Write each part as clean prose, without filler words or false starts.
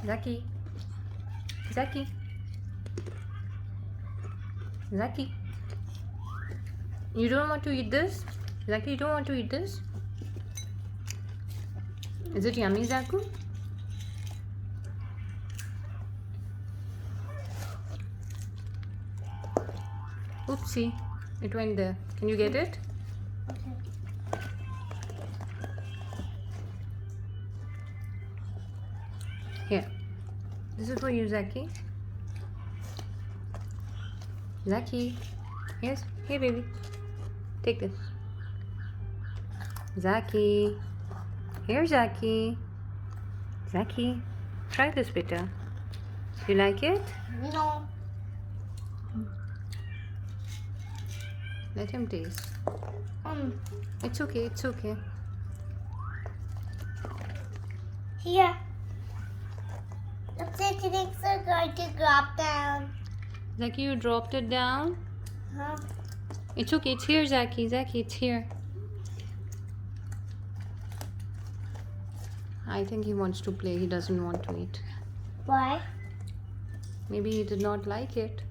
Zaky. Zaky. Zaky. You don't want to eat this? Zaky, you don't want to eat this? Is it yummy, Zaku? Oopsie, it went there. Can you get it? Okay. Here. This is for you, Zaky. Zaky. Yes. Here, baby. Take this. Zaky. Here, Zaky. Zaky. Try this, beta. You like it? No. Let him taste. It's okay. It's okay. Here. The picnics are going to drop down. Zaky, you dropped it down. Huh? It's okay. It's here, Zaky. Zaky, it's here. I think he wants to play. He doesn't want to eat. Why? Maybe he did not like it.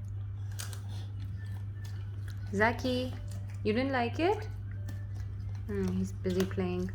Zaky, you didn't like it? He's busy playing.